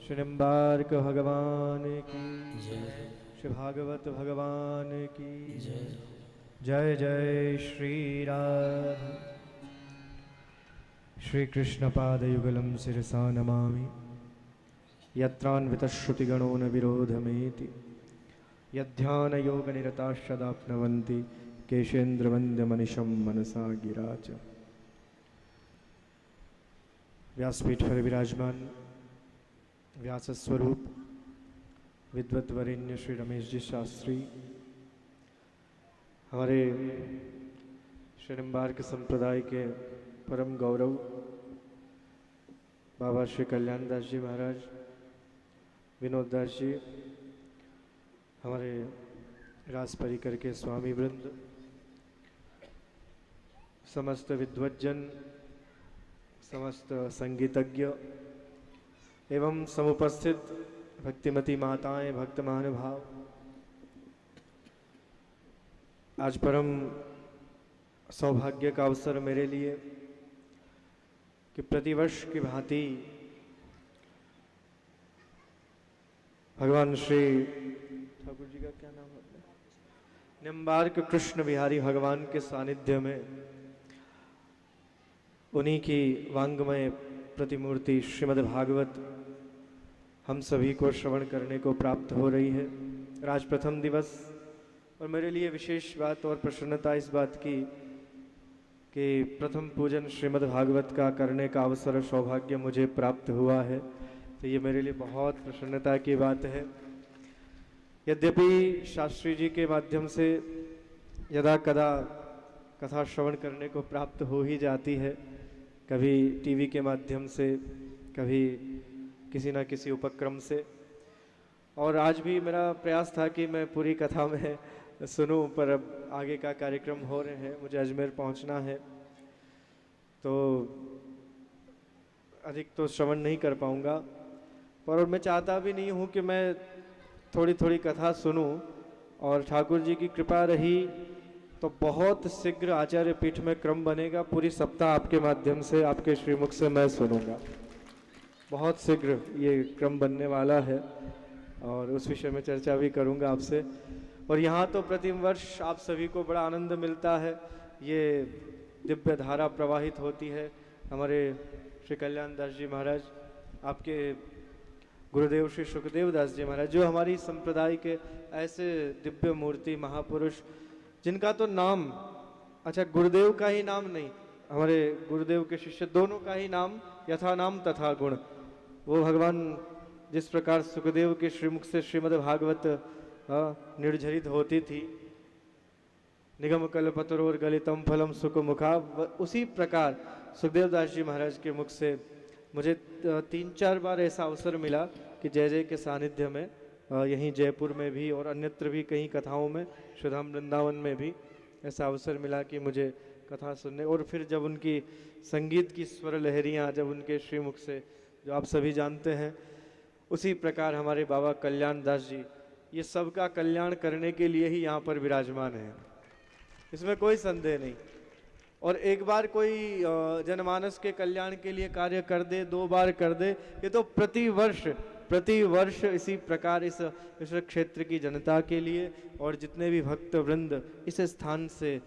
श्री निम्बार्क भगवान की श्री भागवत भगवान की जय जय श्री राधे। श्री कृष्ण पादयुगलं शिरसा नमामि यत्रान्वितश्रुतिगणो न विरोधमेति यध्यानयोगनिरताश्चदाप्नुवन्ति केशेन्द्रवन्द्यमनिशं मनसा गिरा च। व्यासपीठ पर विराजमान व्यास स्वरूप विद्वद्वरेण्य श्री रमेश जी शास्त्री, हमारे श्री निम्बार्क संप्रदाय के परम गौरव बाबा श्री कल्याण दास जी महाराज, विनोद दास जी, हमारे रास परिकर के स्वामी वृंद, समस्त विद्वज्जन, समस्त संगीतज्ञ एवं समुपस्थित भक्तिमती माताएं, भक्त महानुभाव, आज परम सौभाग्य का अवसर मेरे लिए कि प्रतिवर्ष की भांति भगवान श्री ठाकुर जी का क्या नाम है, निम्बार्क कृष्ण बिहारी भगवान के सानिध्य में उन्हीं की वांगमय प्रतिमूर्ति श्रीमद् भागवत हम सभी को श्रवण करने को प्राप्त हो रही है। आज प्रथम दिवस और मेरे लिए विशेष बात और प्रसन्नता इस बात की कि प्रथम पूजन श्रीमद् भागवत का करने का अवसर सौभाग्य मुझे प्राप्त हुआ है, तो ये मेरे लिए बहुत प्रसन्नता की बात है। यद्यपि शास्त्री जी के माध्यम से यदा कदा कथा श्रवण करने को प्राप्त हो ही जाती है, कभी टीवी के माध्यम से, कभी किसी न किसी उपक्रम से, और आज भी मेरा प्रयास था कि मैं पूरी कथा में सुनूं, पर अब आगे का कार्यक्रम हो रहे हैं, मुझे अजमेर पहुंचना है तो अधिक तो श्रवण नहीं कर पाऊंगा। पर मैं चाहता भी नहीं हूं कि मैं थोड़ी थोड़ी कथा सुनूं, और ठाकुर जी की कृपा रही तो बहुत शीघ्र आचार्य पीठ में क्रम बनेगा, पूरी सप्ताह आपके माध्यम से, आपके श्रीमुख से मैं सुनूंगा। बहुत शीघ्र ये क्रम बनने वाला है और उस विषय में चर्चा भी करूंगा आपसे। और यहाँ तो प्रतिम वर्ष आप सभी को बड़ा आनंद मिलता है, ये दिव्य धारा प्रवाहित होती है। हमारे श्री कल्याण दास जी महाराज, आपके गुरुदेव श्री सुखदेव दास जी महाराज, जो हमारी संप्रदाय के ऐसे दिव्य मूर्ति महापुरुष जिनका तो नाम, अच्छा गुरुदेव का ही नाम नहीं, हमारे गुरुदेव के शिष्य दोनों का ही नाम यथा नाम तथा गुण। वो भगवान जिस प्रकार सुखदेव के श्रीमुख से श्रीमद् भागवत निर्झरित होती थी, निगम कल्पतरोर गलितम फलम सुख मुखा, उसी प्रकार सुखदेव दास जी महाराज के मुख से मुझे 3-4 बार ऐसा अवसर मिला कि जय जय के सानिध्य में, यहीं जयपुर में भी और अन्यत्र भी कई कथाओं में, सुधाम वृंदावन में भी ऐसा अवसर मिला कि मुझे कथा सुनने, और फिर जब उनकी संगीत की स्वर लहरियाँ जब उनके श्रीमुख से, जो आप सभी जानते हैं, उसी प्रकार हमारे बाबा कल्याण दास जी ये सबका कल्याण करने के लिए ही यहाँ पर विराजमान है, इसमें कोई संदेह नहीं। और एक बार कोई जनमानस के कल्याण के लिए कार्य कर दे, 2 बार कर दे, ये तो प्रति वर्ष इसी प्रकार इस क्षेत्र की जनता के लिए और जितने भी भक्त वृंद इस स्थान से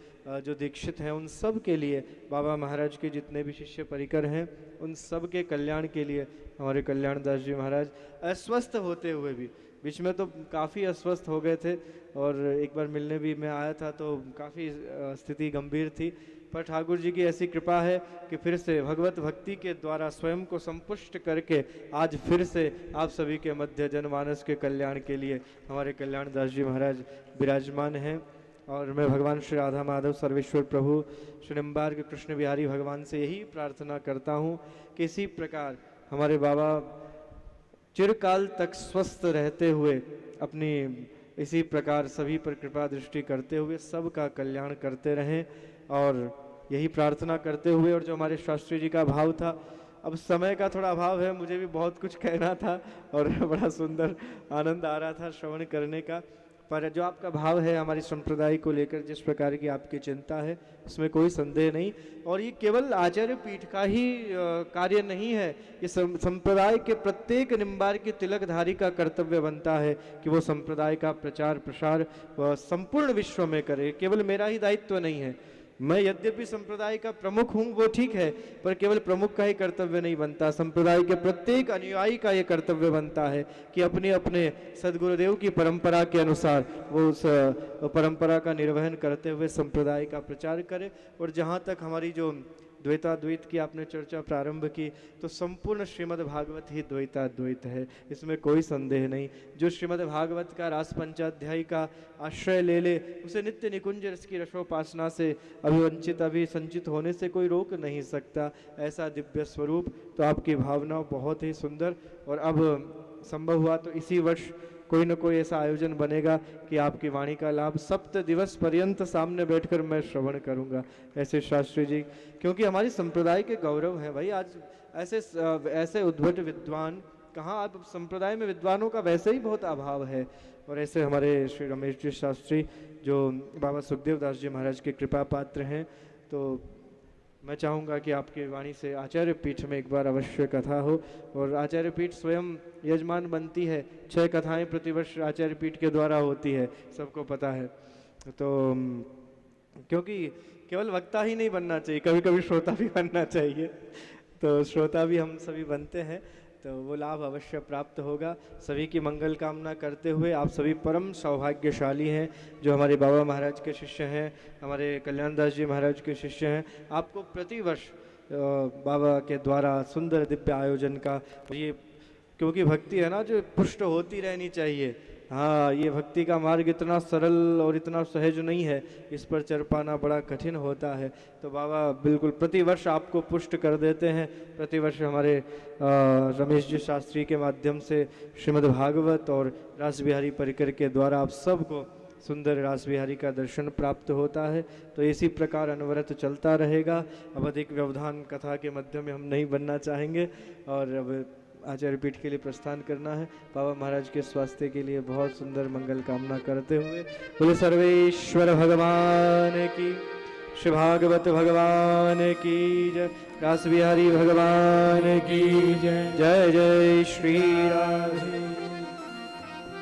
जो दीक्षित हैं उन सब के लिए, बाबा महाराज के जितने भी शिष्य परिकर हैं उन सब के कल्याण के लिए हमारे कल्याण दास जी महाराज अस्वस्थ होते हुए भी, बीच में तो काफ़ी अस्वस्थ हो गए थे और एक बार मिलने भी मैं आया था तो काफ़ी स्थिति गंभीर थी, पर ठाकुर जी की ऐसी कृपा है कि फिर से भगवत भक्ति के द्वारा स्वयं को संपुष्ट करके आज फिर से आप सभी के मध्य जनमानस के कल्याण के लिए हमारे कल्याण दास जी महाराज विराजमान हैं। और मैं भगवान श्री राधा माधव सर्वेश्वर प्रभु श्री निम्बार्क कृष्ण बिहारी भगवान से यही प्रार्थना करता हूँ कि इसी प्रकार हमारे बाबा चिरकाल तक स्वस्थ रहते हुए अपनी इसी प्रकार सभी पर कृपा दृष्टि करते हुए सबका कल्याण करते रहें, और यही प्रार्थना करते हुए, और जो हमारे शास्त्री जी का भाव था, अब समय का थोड़ा अभाव है, मुझे भी बहुत कुछ कहना था और बड़ा सुंदर आनंद आ रहा था श्रवण करने का, पर जो आपका भाव है हमारी संप्रदाय को लेकर, जिस प्रकार की आपकी चिंता है, इसमें कोई संदेह नहीं। और ये केवल आचार्य पीठ का ही कार्य नहीं है, ये संप्रदाय के प्रत्येक निम्बार की तिलकधारी का कर्तव्य बनता है कि वो संप्रदाय का प्रचार प्रसार संपूर्ण विश्व में करे। केवल मेरा ही दायित्व नहीं है, मैं यद्यपि संप्रदाय का प्रमुख हूँ वो ठीक है, पर केवल प्रमुख का ही कर्तव्य नहीं बनता, संप्रदाय के प्रत्येक अनुयायी का ये कर्तव्य बनता है कि अपने अपने सदगुरुदेव की परंपरा के अनुसार वो उस परंपरा का निर्वहन करते हुए संप्रदाय का प्रचार करे। और जहाँ तक हमारी जो द्वैताद्वैत की आपने चर्चा प्रारंभ की, तो संपूर्ण श्रीमद् भागवत ही द्वैताद्वैत है, इसमें कोई संदेह नहीं। जो श्रीमद् भागवत का रास पंचाध्यायी का आश्रय ले ले, उसे नित्य निकुंज रस की रसोपासना से अभिवंचित अभिसंचित होने से कोई रोक नहीं सकता। ऐसा दिव्य स्वरूप, तो आपकी भावना बहुत ही सुंदर। और अब संभव हुआ तो इसी वर्ष कोई न कोई ऐसा आयोजन बनेगा कि आपकी वाणी का लाभ 7 दिवस पर्यंत सामने बैठकर मैं श्रवण करूंगा, ऐसे शास्त्री जी, क्योंकि हमारी संप्रदाय के गौरव हैं भाई। आज ऐसे उद्भट विद्वान कहाँ, आप संप्रदाय में विद्वानों का वैसे ही बहुत अभाव है। और ऐसे हमारे श्री रमेश जी शास्त्री जो बाबा सुखदेव दास जी महाराज के कृपा पात्र हैं, तो मैं चाहूँगा कि आपके वाणी से आचार्य पीठ में एक बार अवश्य कथा हो। और आचार्य पीठ स्वयं यजमान बनती है, 6 कथाएं प्रतिवर्ष आचार्य पीठ के द्वारा होती है, सबको पता है। तो क्योंकि केवल वक्ता ही नहीं बनना चाहिए, कभी कभी श्रोता भी बनना चाहिए, तो श्रोता भी हम सभी बनते हैं, तो वो लाभ अवश्य प्राप्त होगा। सभी की मंगल कामना करते हुए, आप सभी परम सौभाग्यशाली हैं जो हमारे बाबा महाराज के शिष्य हैं, हमारे कल्याण दास जी महाराज के शिष्य हैं। आपको प्रतिवर्ष बाबा के द्वारा सुंदर दिव्य आयोजन का ये, क्योंकि भक्ति है ना जो पुष्ट होती रहनी चाहिए। हाँ, ये भक्ति का मार्ग इतना सरल और इतना सहज नहीं है, इस पर चल पाना बड़ा कठिन होता है। तो बाबा बिल्कुल प्रतिवर्ष आपको पुष्ट कर देते हैं। प्रतिवर्ष हमारे रमेश जी शास्त्री के माध्यम से श्रीमद् भागवत और रास बिहारी परिकर के द्वारा आप सबको सुंदर रास बिहारी का दर्शन प्राप्त होता है। तो इसी प्रकार अनवरत चलता रहेगा। अब अधिक व्यवधान कथा के मध्य में हम नहीं बनना चाहेंगे और अब आचार्य पीठ के लिए प्रस्थान करना है। बाबा महाराज के स्वास्थ्य के लिए बहुत सुंदर मंगल कामना करते हुए बोले सर्वेश्वर भगवान की, श्री भागवत भगवान की जय, रास बिहारी भगवान की जय। जय जय श्री राधे।